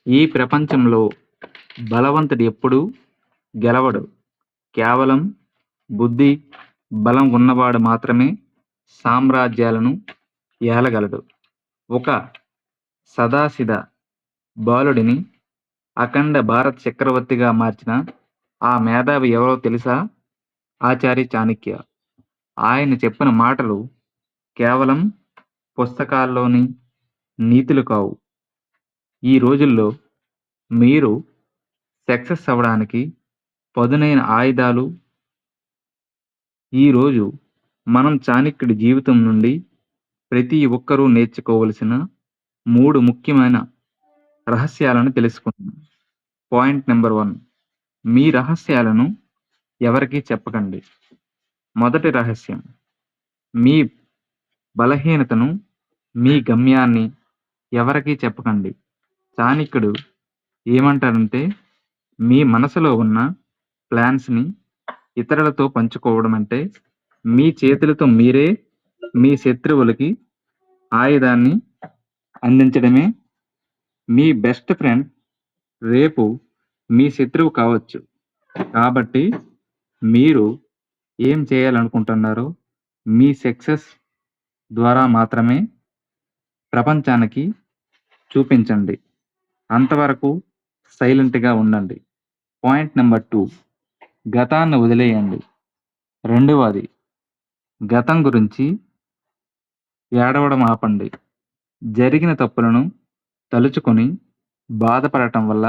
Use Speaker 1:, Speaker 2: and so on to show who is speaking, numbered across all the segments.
Speaker 1: ఈ ప్రపంచంలో బలవంతుడు ఎప్పుడూ గెలవడు. కేవలం బుద్ధి, బలం ఉన్నవాడు మాత్రమే సామ్రాజ్యాలను ఏలగలడు. ఒక సదాశిధ బాలుడిని అఖండ భారత చక్రవర్తిగా మార్చిన ఆ మేధావి ఎవరో తెలుసా? ఆచార్య చాణక్య. ఆయన చెప్పిన మాటలు కేవలం పుస్తకాల్లోని నీతులు కావు. ఈ రోజుల్లో మీరు సక్సెస్ అవ్వడానికి పదునైన ఆయుధాలు. ఈరోజు మనం చాణక్యుడి జీవితం నుండి ప్రతి ఒక్కరూ నేర్చుకోవలసిన 3 ముఖ్యమైన రహస్యాలను తెలుసుకుందాం. పాయింట్ నెంబర్ 1, మీ రహస్యాలను ఎవరికీ చెప్పకండి. మొదటి రహస్యం, మీ బలహీనతను, మీ గమ్యాన్ని ఎవరికీ చెప్పకండి. చాణక్యుడు ఏమంటారంటే, మీ మనసులో ఉన్న ప్లాన్స్ని ఇతరులతో పంచుకోవడం అంటే మీ చేతులతో మీరే మీ శత్రువులకి ఆయుధాన్ని అందించడమే. మీ బెస్ట్ ఫ్రెండ్ రేపు మీ శత్రువు కావచ్చు. కాబట్టి మీరు ఏం చేయాలనుకుంటున్నారో మీ సక్సెస్ ద్వారా మాత్రమే ప్రపంచానికి చూపించండి. అంతవరకు సైలెంట్గా ఉండండి. పాయింట్ నెంబర్ 2, గతాన్ని వదిలేయండి. రెండవది, గతం గురించి ఏడవడం ఆపండి. జరిగిన తప్పులను తలుచుకొని బాధపడటం వల్ల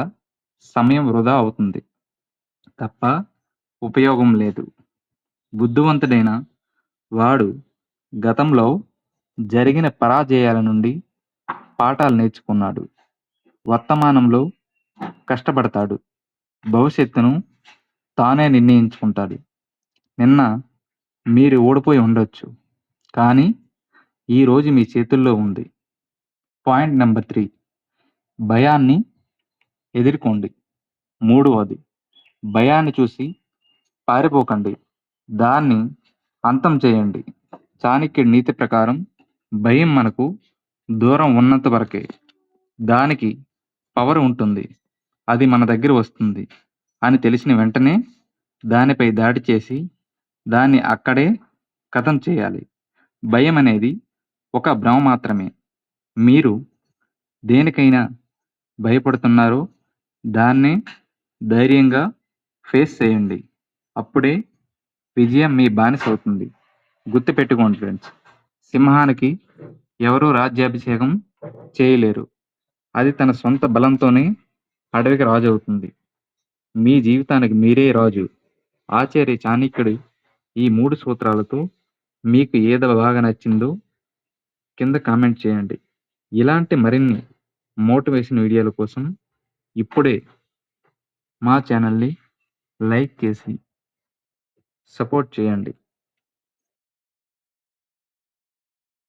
Speaker 1: సమయం వృధా అవుతుంది తప్ప ఉపయోగం లేదు. బుద్ధివంతుడైన వాడు గతంలో జరిగిన పరాజయాల నుండి పాఠాలు నేర్చుకున్నాడు. వర్తమానంలో కష్టపడతాడు. భవిష్యత్తును తానే నిర్ణయించుకుంటాడు. నిన్న మీరు ఓడిపోయి ఉండొచ్చు, కానీ ఈరోజు మీ చేతుల్లో ఉంది. పాయింట్ నెంబర్ 3, భయాన్ని ఎదుర్కోండి. మూడవది, భయాన్ని చూసి పారిపోకండి, దాన్ని అంతం చేయండి. చాణక్యుడి నీతి ప్రకారం భయం మనకు దూరం ఉన్నంత వరకే దానికి పవర్ ఉంటుంది. అది మన దగ్గర వస్తుంది అని తెలిసిన వెంటనే దానిపై దాడి చేసి దాన్ని అక్కడే ఖతం చేయాలి. భయం అనేది ఒక భ్రమ మాత్రమే. మీరు దేనికైనా భయపడుతున్నారో దాన్నే ధైర్యంగా ఫేస్ చేయండి. అప్పుడే విజయం మీ బానిస అవుతుంది. గుర్తుపెట్టుకోండి ఫ్రెండ్స్, సింహానికి ఎవరూ రాజ్యాభిషేకం చేయలేరు. అది తన సొంత బలంతోనే అడవికి రాజు అవుతుంది. మీ జీవితానికి మీరే రాజు. ఆచార్య చాణక్యుడి ఈ 3 సూత్రాలతో మీకు ఏది బాగా నచ్చిందో కింద కామెంట్ చేయండి. ఇలాంటి మరిన్ని మోటివేషన్ వీడియోల కోసం ఇప్పుడే మా ఛానల్ని లైక్ చేసి సపోర్ట్ చేయండి.